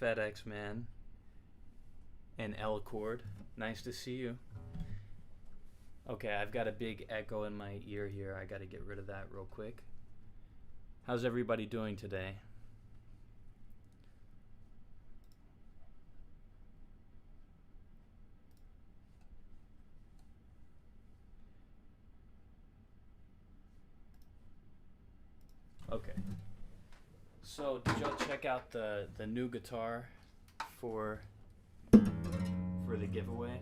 FedEx man and L Cord. Nice to see you. Okay, I've got a big echo in my ear here. I got to get rid of that real quick. How's everybody doing today? Okay. So, did y'all check out the new guitar for for the giveaway?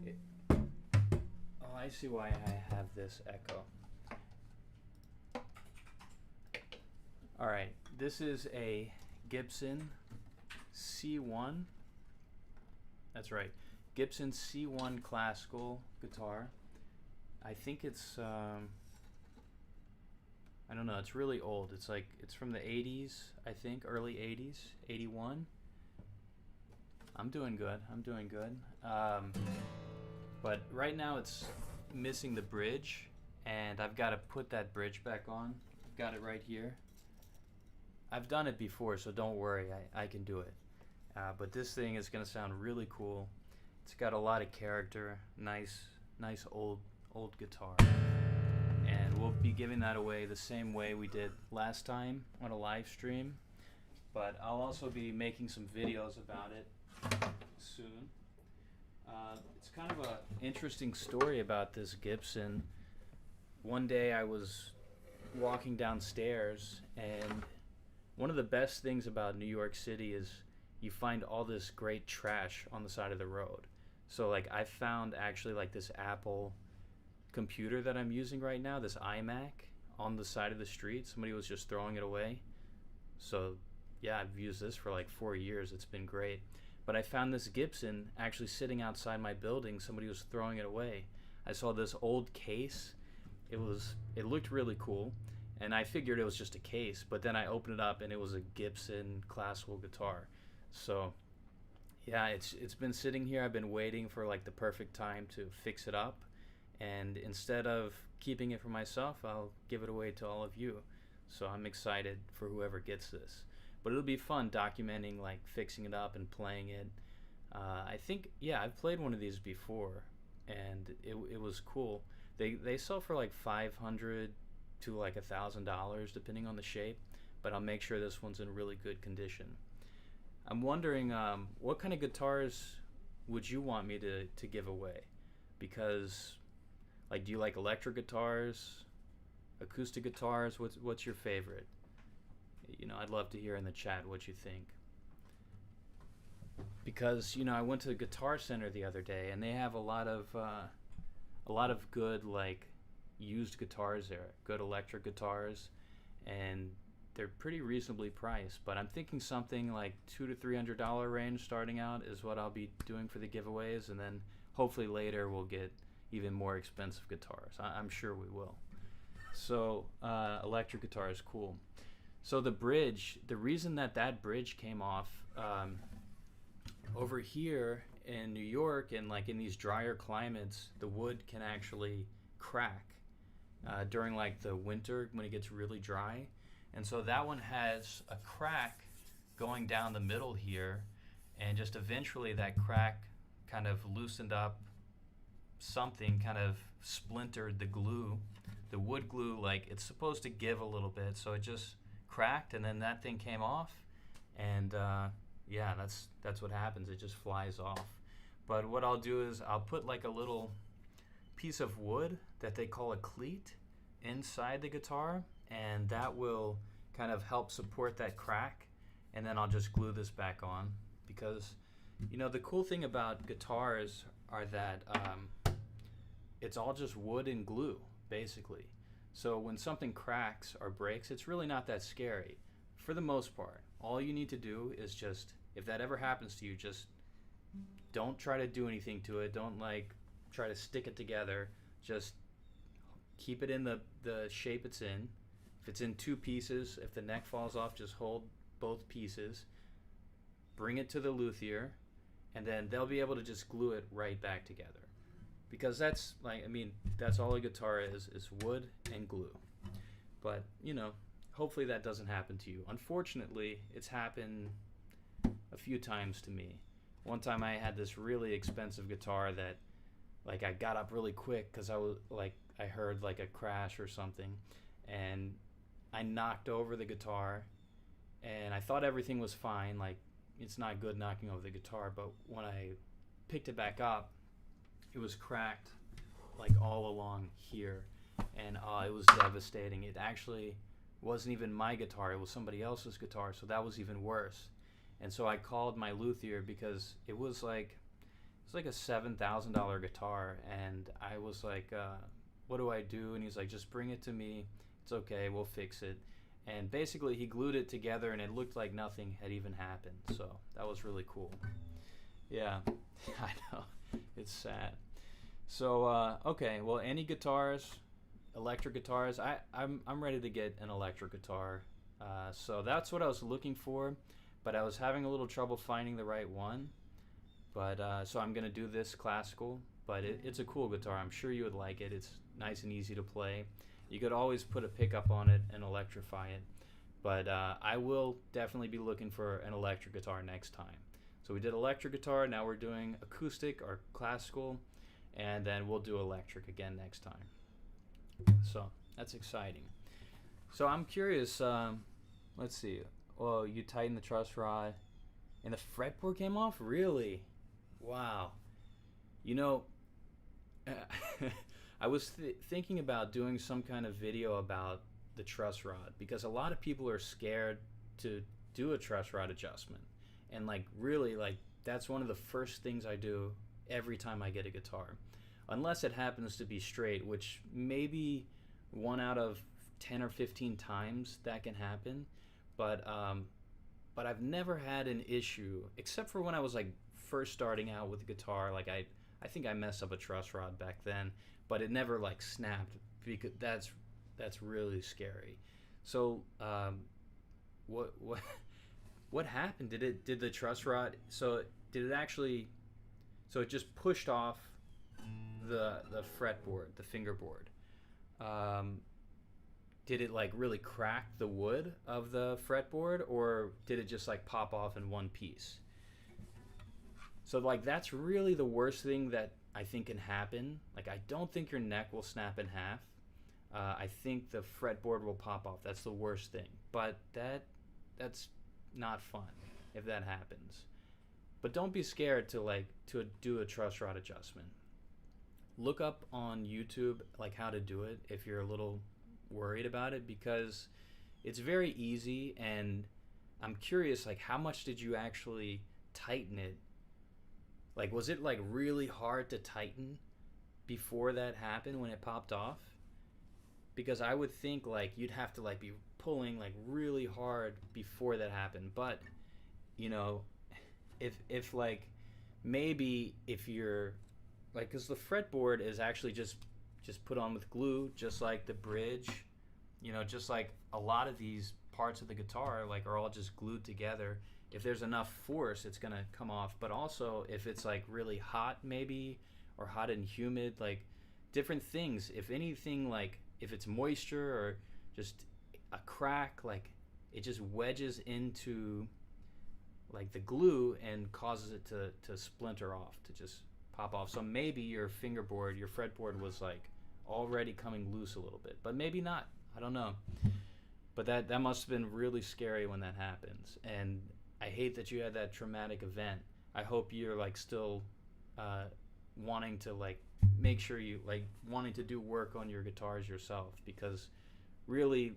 It, oh, I see why I have this echo. All right, this is a Gibson C1. That's right, Gibson C1 classical guitar. I think it's I don't know. It's really old. It's from the 80s, I think, early 80s, 81. I'm doing good. But right now it's missing the bridge, and I've got to put that bridge back on. I've got it right here. I've done it before, so don't worry. I can do it. But this thing is going to sound really cool. It's got a lot of character. Nice old guitar. And we'll be giving that away the same way we did last time on a live stream. But I'll also be making some videos about it soon. It's kind of an interesting story about this Gibson. One day I was walking downstairs, and one of the best things about New York City is you find all this great trash on the side of the road. So like I found actually like this Apple computer that I'm using right now, this iMac, on the side of the street. Somebody was just throwing it away. So yeah, I've used this for like 4 years. It's been great. But I found this Gibson actually sitting outside my building. Somebody was throwing it away. I saw this old case. It looked really cool, and I figured it was just a case, but then I opened it up and it was a Gibson classical guitar. So yeah, it's been sitting here. I've been waiting for like the perfect time to fix it up, and instead of keeping it for myself, I'll give it away to all of you. So I'm excited for whoever gets this. But it'll be fun documenting like fixing it up and playing it. I think, yeah, I've played one of these before, and it was cool. They sell for like $500 to like $1,000 depending on the shape, but I'll make sure this one's in really good condition. I'm wondering what kind of guitars would you want me to give away? Because like, do you like electric guitars, acoustic guitars? What's your favorite? You know, I'd love to hear in the chat what you think. Because, you know, I went to the Guitar Center the other day, and they have a lot of good like used guitars there, good electric guitars, and they're pretty reasonably priced. But I'm thinking something like $200 to $300 range starting out is what I'll be doing for the giveaways, and then hopefully later we'll get even more expensive guitars. I'm sure we will. So electric guitar is cool. So the bridge, the reason that bridge came off over here in New York, and like in these drier climates, the wood can actually crack during like the winter when it gets really dry. And so that one has a crack going down the middle here, and just eventually that crack kind of loosened up something, kind of splintered the glue, the wood glue. Like it's supposed to give a little bit, so it just cracked, and then that thing came off, and yeah, that's what happens. It just flies off. But what I'll do is I'll put like a little piece of wood that they call a cleat inside the guitar, and that will kind of help support that crack, and then I'll just glue this back on. Because, you know, the cool thing about guitars are that it's all just wood and glue basically. So when something cracks or breaks, it's really not that scary for the most part. All you need to do is just, if that ever happens to you, just don't try to do anything to it. Don't like try to stick it together. Just keep it in the shape it's in. If it's in two pieces, if the neck falls off, just hold both pieces, bring it to the luthier, and then they'll be able to just glue it right back together. Because that's like, I mean, that's all a guitar is wood and glue. But, you know, hopefully that doesn't happen to you. Unfortunately, it's happened a few times to me. One time I had this really expensive guitar that like I got up really quick because I heard like a crash or something, and I knocked over the guitar, and I thought everything was fine. Like, it's not good knocking over the guitar, but when I picked it back up, it was cracked like all along here, and it was devastating. It actually wasn't even my guitar; it was somebody else's guitar, so that was even worse. And so I called my luthier because it was like a $7,000 guitar, and I was like, "What do I do?" And he's like, "Just bring it to me. It's okay. We'll fix it." And basically, he glued it together, and it looked like nothing had even happened. So that was really cool. Yeah, I know. It's sad. So okay, well, any guitars, electric guitars? I'm ready to get an electric guitar. So that's what I was looking for, but I was having a little trouble finding the right one. But so I'm gonna do this classical, but it's a cool guitar. I'm sure you would like it. It's nice and easy to play. You could always put a pickup on it and electrify it. But I will definitely be looking for an electric guitar next time. So we did electric guitar, now we're doing acoustic or classical, and then we'll do electric again next time. So that's exciting. So I'm curious, let's see. Oh, you tighten the truss rod and the fretboard came off? Really? Wow. You know, I was thinking about doing some kind of video about the truss rod because a lot of people are scared to do a truss rod adjustment. And like really, like that's one of the first things I do every time I get a guitar. Unless it happens to be straight, which maybe 1 out of 10 or 15 times that can happen. But I've never had an issue, except for when I was like first starting out with the guitar. Like I think I messed up a truss rod back then, but it never like snapped because that's really scary. So what what happened? Did the truss rod? So did it actually? So it just pushed off the fretboard, the fingerboard. Did it like really crack the wood of the fretboard, or did it just like pop off in one piece? So like that's really the worst thing that I think can happen. Like I don't think your neck will snap in half. I think the fretboard will pop off. That's the worst thing. But that's not fun if that happens. But don't be scared to do a truss rod adjustment. Look up on YouTube like how to do it if you're a little worried about it, because it's very easy. And I'm curious, like how much did you actually tighten it? Like was it like really hard to tighten before that happened when it popped off? Because I would think like you'd have to like be pulling like really hard before that happened. But you know, if like maybe if you're like, because the fretboard is actually just put on with glue, just like the bridge, you know, just like a lot of these parts of the guitar like are all just glued together. If there's enough force, it's gonna come off. But also if it's like really hot maybe, or hot and humid, like different things, if anything, like if it's moisture or just a crack, like it just wedges into like the glue and causes it to splinter off, to just pop off. So maybe your fingerboard, your fretboard was like already coming loose a little bit, but maybe not. I don't know. But that must have been really scary when that happens. And I hate that you had that traumatic event. I hope you're like still wanting to like make sure you like wanting to do work on your guitars yourself, because really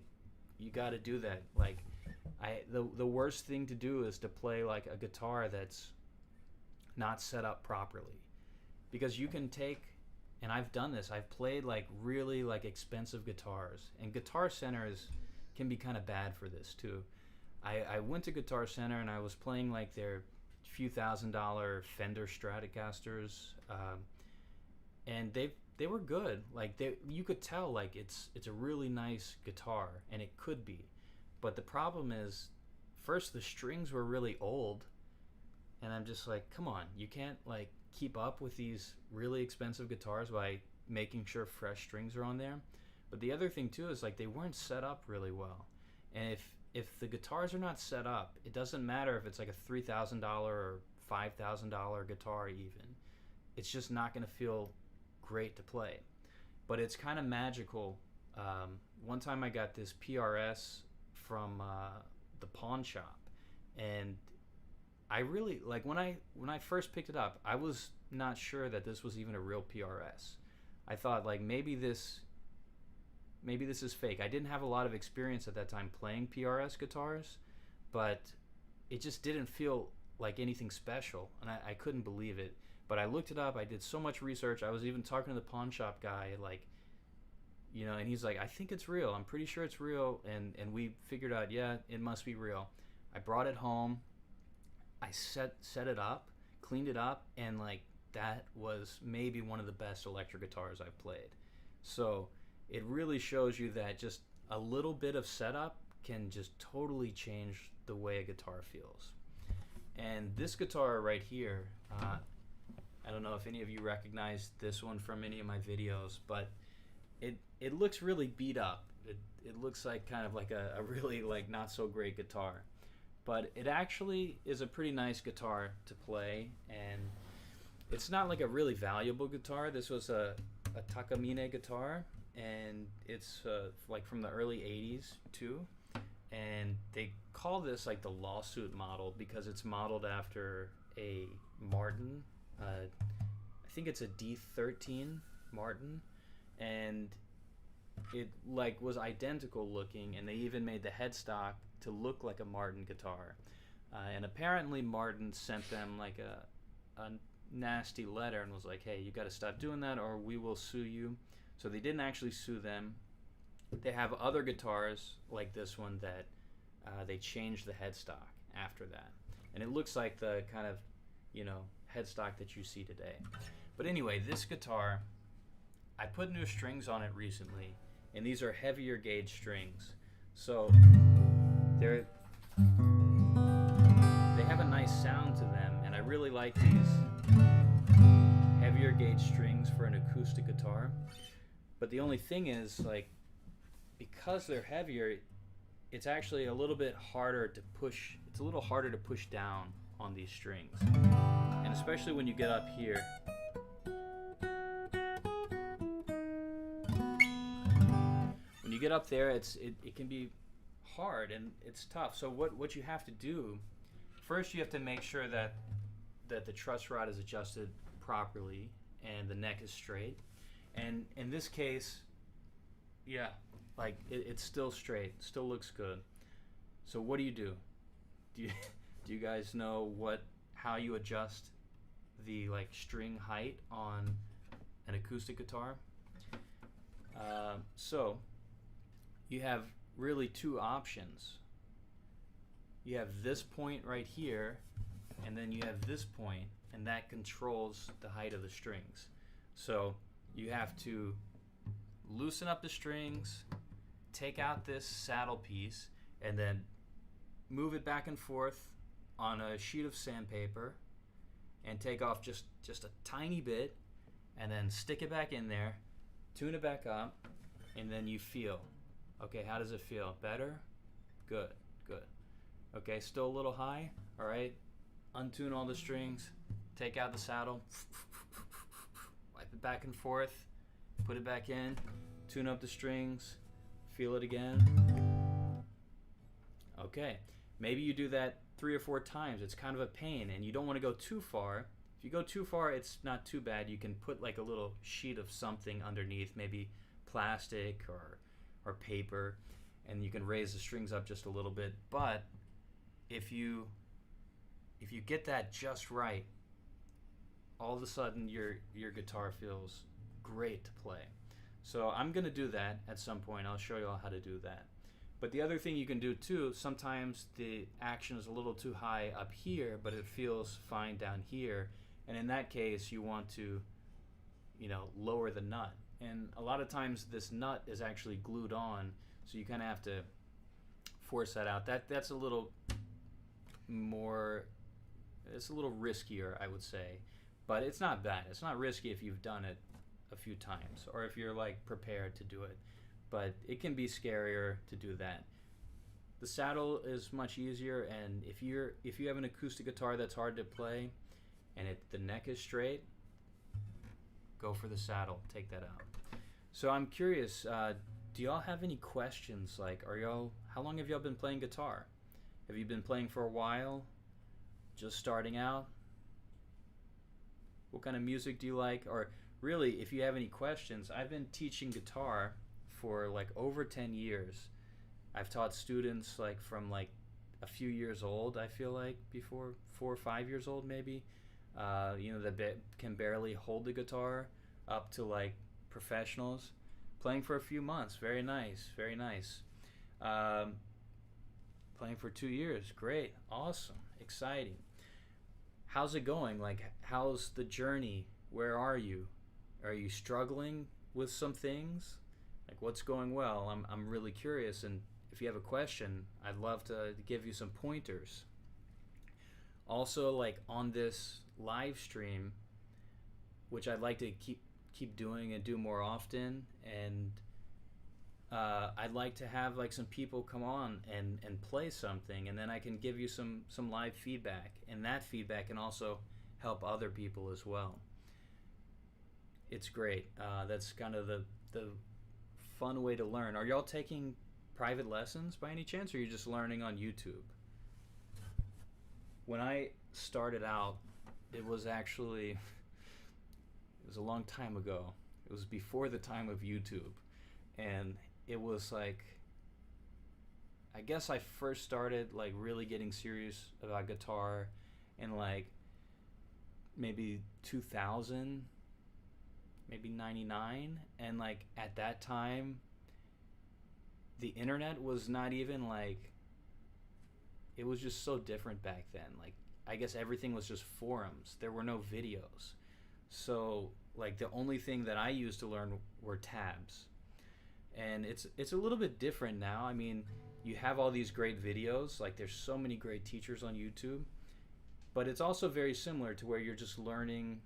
you got to do that. Like the worst thing to do is to play like a guitar that's not set up properly, because you can take, and I've done this, I've played like really like expensive guitars, and Guitar Centers can be kind of bad for this too. I went to Guitar Center and I was playing like their few $1,000 Fender Stratocasters, and they were good. Like you could tell like it's a really nice guitar, and it could be. But the problem is, first the strings were really old, and I'm just like, come on, you can't like keep up with these really expensive guitars by making sure fresh strings are on there. But the other thing too is like they weren't set up really well. And if the guitars are not set up, it doesn't matter if it's like a $3,000 or $5,000 guitar even. It's just not going to feel great to play. But it's kind of magical. One time I got this PRS from the pawn shop, and I really like when I first picked it up, I was not sure that this was even a real PRS. I thought like maybe this is fake. I didn't have a lot of experience at that time playing PRS guitars, but it just didn't feel like anything special, and I couldn't believe it. But I looked it up. I did so much research. I was even talking to the pawn shop guy, like, you know, and he's like, I think it's real. I'm pretty sure it's real. And we figured out, yeah, it must be real. I brought it home. I set it up, cleaned it up, and like that was maybe one of the best electric guitars I've played. So it really shows you that just a little bit of setup can just totally change the way a guitar feels. And this guitar right here, I don't know if any of you recognize this one from any of my videos, but it looks really beat up. It looks like kind of like a really like not so great guitar. But it actually is a pretty nice guitar to play, and it's not like a really valuable guitar. This was a Takamine guitar, and it's like from the early 80s too. And they call this like the lawsuit model because it's modeled after a Martin. I think it's a D13 Martin, and it like was identical looking, and they even made the headstock to look like a Martin guitar. And apparently Martin sent them like a nasty letter and was like, hey, you got to stop doing that or we will sue you. So they didn't actually sue them. They have other guitars like this one that they changed the headstock after that, and it looks like the kind of, you know, headstock that you see today. But anyway, this guitar, I put new strings on it recently, and these are heavier gauge strings. So they have a nice sound to them, and I really like these heavier gauge strings for an acoustic guitar. But the only thing is, like, because they're heavier, it's actually a little bit harder to push. It's a little harder to push down on these strings, and especially when you get up here. When you get up there, it can be hard and it's tough. So what you have to do, first you have to make sure that the truss rod is adjusted properly and the neck is straight. And in this case, yeah, like it's still straight, still looks good. So what do? Do you guys know how you adjust the like string height on an acoustic guitar? So you have really two options. You have this point right here, and then you have this point, and that controls the height of the strings. So you have to loosen up the strings, take out this saddle piece, and then move it back and forth on a sheet of sandpaper and take off just a tiny bit, and then stick it back in there, tune it back up, and then you feel, okay, how does it feel? Better? Good. Okay, still a little high? All right, untune all the strings, take out the saddle, wipe it back and forth, put it back in, tune up the strings, feel it again. Okay, maybe you do that 3 or 4 times. It's kind of a pain, and you don't want to go too far. If you go too far, it's not too bad. You can put like a little sheet of something underneath, maybe plastic or paper, and you can raise the strings up just a little bit. But if you get that just right, all of a sudden your guitar feels great to play. So I'm gonna do that at some point. I'll show you all how to do that. But the other thing you can do too, sometimes the action is a little too high up here, but it feels fine down here. And in that case, you want to, you know, lower the nut. And a lot of times this nut is actually glued on, so you kind of have to force that out. That's a little more, it's a little riskier, I would say. But it's not bad. It's not risky if you've done it a few times, or if you're like prepared to do it. But it can be scarier to do that. The saddle is much easier, and if you have an acoustic guitar that's hard to play, and the neck is straight, go for the saddle. Take that out. So I'm curious. Do y'all have any questions? Like, how long have y'all been playing guitar? Have you been playing for a while? Just starting out? What kind of music do you like? Or really, if you have any questions, I've been teaching guitar for like over 10 years. I've taught students like from like a few years old, I feel like, before 4 or 5 years old maybe, that can barely hold the guitar, up to like professionals. Playing for a few months, very nice, very nice. Playing for 2 years, great, awesome, exciting. How's it going? Like, how's the journey? Where are you? Are you struggling with some things? Like, what's going well? I'm really curious, and if you have a question, I'd love to give you some pointers. Also, like on this live stream, which I'd like to keep doing and do more often, and I'd like to have like some people come on and play something, and then I can give you some live feedback, and that feedback can also help other people as well. It's great. That's kind of the fun way to learn. Are y'all taking private lessons by any chance, or are you just learning on YouTube? When I started out, it was a long time ago. It was before the time of YouTube, and it was like, I guess I first started like really getting serious about guitar in like maybe 2000, maybe 99, and like at that time the internet was not even like, it was just so different back then. Like, I guess everything was just forums. There were no videos. So like the only thing that I used to learn were tabs. And it's a little bit different now. I mean, you have all these great videos, like there's so many great teachers on YouTube, but it's also very similar to where you're just learning,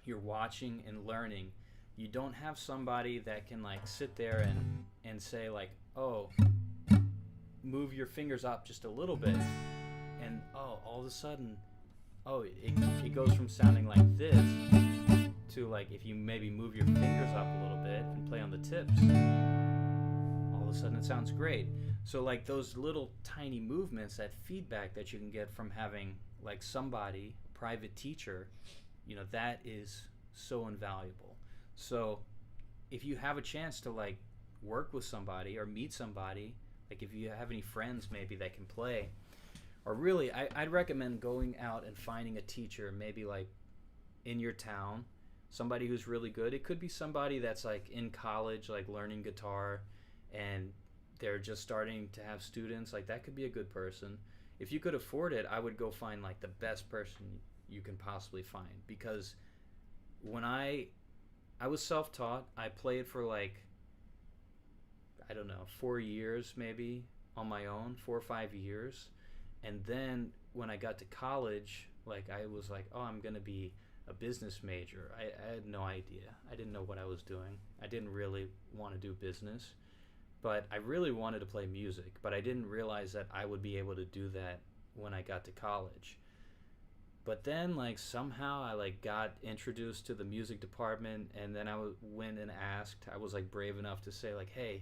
you're watching and learning. You don't have somebody that can like sit there and say like, oh, move your fingers up just a little bit, and oh, all of a sudden, oh, it goes from sounding like this to like, if you maybe move your fingers up a little bit and play on the tips, all of a sudden it sounds great. So like those little tiny movements, that feedback that you can get from having like somebody, a private teacher, that is so invaluable. So if you have a chance to like work with somebody or meet somebody, like if you have any friends maybe that can play, or really I'd recommend going out and finding a teacher, maybe like in your town, somebody who's really good. It could be somebody that's like in college, like learning guitar, and they're just starting to have students. Like that could be a good person. If you could afford it, I would go find like the best person you can possibly find, because when I was self-taught, I played for like, I don't know, 4 years maybe on my own, 4 or 5 years. And then when I got to college, like I was like, oh, I'm gonna be a business major. I had no idea. I didn't know what I was doing. I didn't really want to do business, but I really wanted to play music, but I didn't realize that I would be able to do that when I got to college. But then like somehow I like got introduced to the music department, and then I went and asked. I was like brave enough to say like, hey,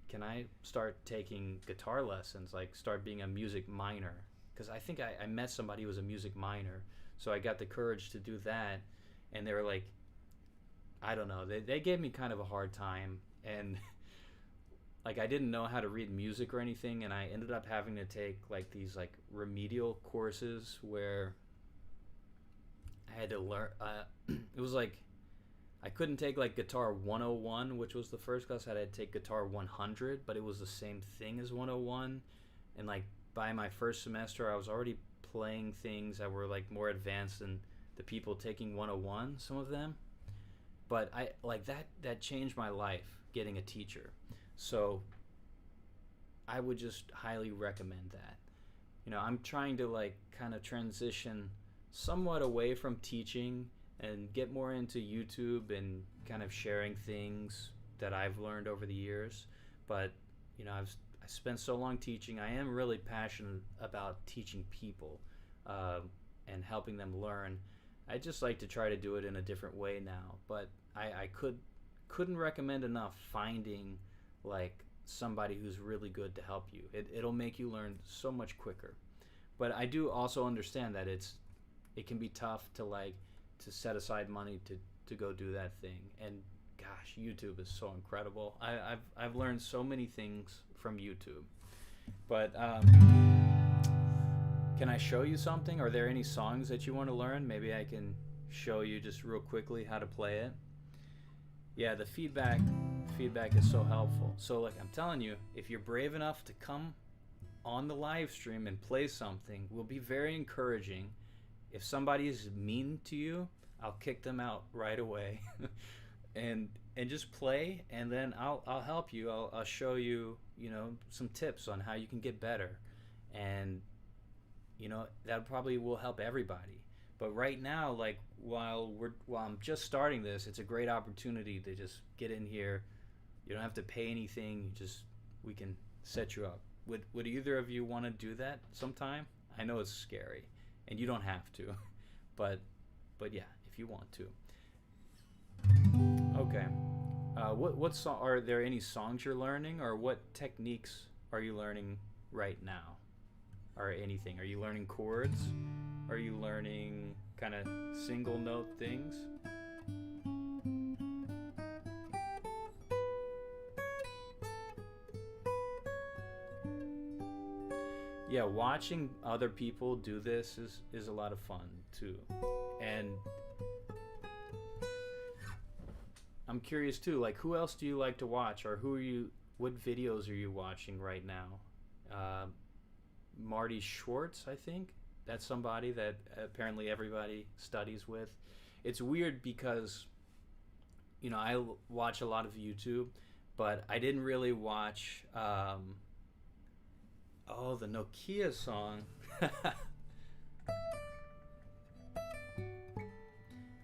can I start taking guitar lessons, like start being a music minor? Because I think I met somebody who was a music minor. So I got the courage to do that, and they were like, I don't know, they gave me kind of a hard time, and like I didn't know how to read music or anything, and I ended up having to take like these like remedial courses where I had to learn, it was like, I couldn't take like Guitar 101, which was the first class. I had to take Guitar 100, but it was the same thing as 101, and like by my first semester I was already playing things that were like more advanced than the people taking 101, some of them. But I like that changed my life, getting a teacher. So I would just highly recommend that. I'm trying to like kind of transition somewhat away from teaching and get more into YouTube and kind of sharing things that I've learned over the years. But I spent so long teaching. I am really passionate about teaching people and helping them learn. I just like to try to do it in a different way now. But I couldn't recommend enough finding like somebody who's really good to help you. It'll make you learn so much quicker. But I do also understand that it can be tough to like to set aside money to go do that thing. And gosh, YouTube is so incredible. I've learned so many things from YouTube. But can I show you something? Are there any songs that you want to learn? Maybe I can show you just real quickly how to play it. Yeah, the feedback is so helpful. So like I'm telling you, if you're brave enough to come on the live stream and play something, will be very encouraging. If somebody is mean to you, I'll kick them out right away. and just play, and then I'll help you. I'll show you, some tips on how you can get better. And that probably will help everybody. But right now, like while I'm just starting this, it's a great opportunity to just get in here. You don't have to pay anything. We can set you up. Would either of you want to do that sometime? I know it's scary, and you don't have to, but yeah, if you want to. Okay. What song? Are there any songs you're learning, or what techniques are you learning right now? Or anything? Are you learning chords? Are you learning kind of single note things? Yeah, watching other people do this is a lot of fun too. And I'm curious too, like who else do you like to watch, or what videos are you watching right now? Marty Schwartz, I think. That's somebody that apparently everybody studies with. It's weird because, I watch a lot of YouTube, but I didn't really watch, the Nokia song.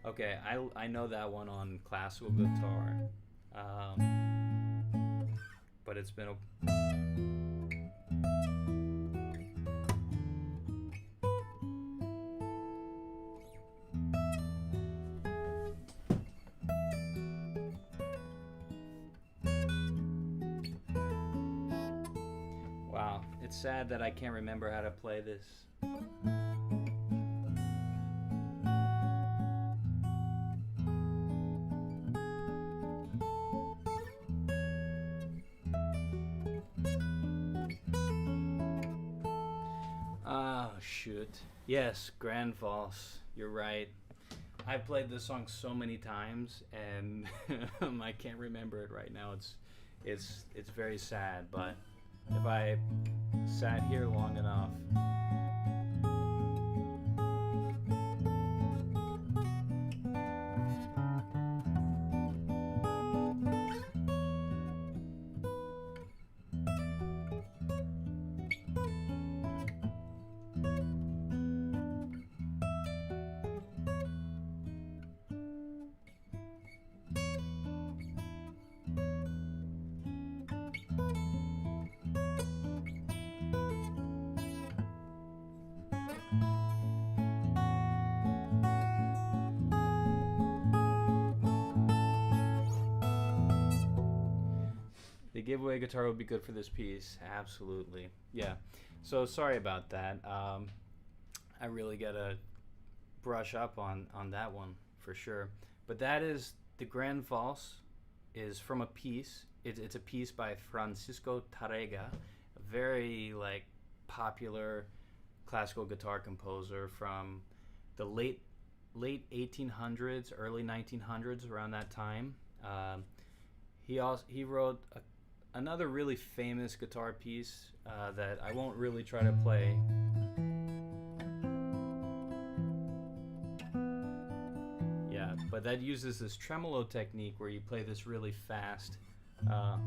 Okay, I know that one on classical guitar. But it's been Wow, it's sad that I can't remember how to play this. Oh, shoot. Yes, Grand Valse. You're right. I've played this song so many times, and I can't remember it right now. It's very sad, but if I sat here long enough. The giveaway guitar would be good for this piece. Absolutely. Yeah. So sorry about that. I really gotta brush up on that one for sure. But that is the Grand Valse is from a piece. It's a piece by Francisco Tárrega, a very popular classical guitar composer from the late 1800s, early 1900s, around that time. He wrote another really famous guitar piece that I won't really try to play. Yeah, but that uses this tremolo technique where you play this really fast. I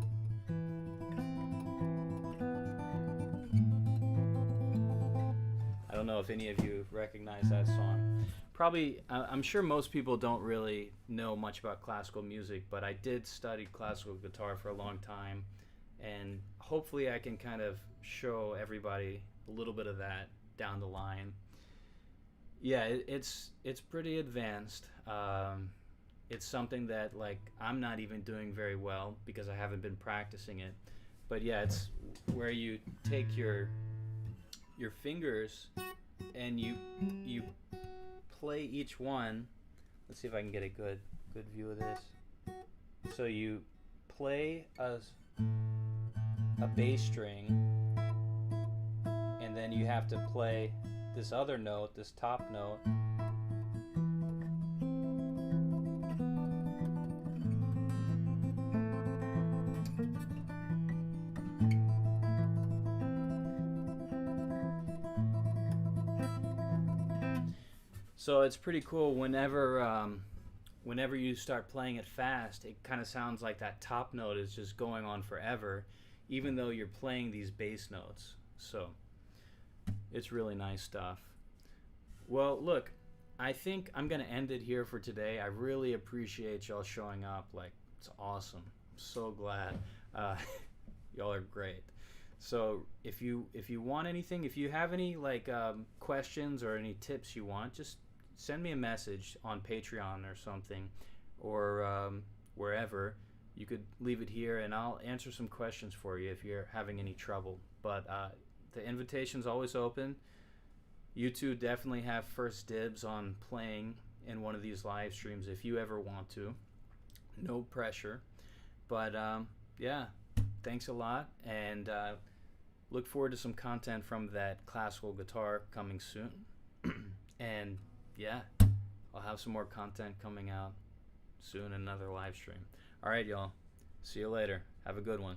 don't know if any of you recognize that song. Probably, I'm sure most people don't really know much about classical music, but I did study classical guitar for a long time. and hopefully I can kind of show everybody a little bit of that down the line. Yeah, it's pretty advanced. It's something that like I'm not even doing very well because I haven't been practicing it. But yeah, it's where you take your fingers and you play each one. Let's see if I can get a good view of this. So you play a bass string, and then you have to play this other note, this top note. So it's pretty cool whenever you start playing it fast, it kind of sounds like that top note is just going on forever, even though you're playing these bass notes. So it's really nice stuff. Well, look, I think I'm going to end it here for today. I really appreciate y'all showing up. Like, it's awesome. I'm so glad. Uh, y'all are great. So if you want anything, if you have any like questions or any tips you want, just send me a message on Patreon or something, or wherever. You could leave it here, and I'll answer some questions for you if you're having any trouble. But the invitation's always open. You two definitely have first dibs on playing in one of these live streams if you ever want to. No pressure. But yeah, thanks a lot, and look forward to some content from that classical guitar coming soon. And yeah, I'll have some more content coming out soon, another live stream. All right, y'all. See you later. Have a good one.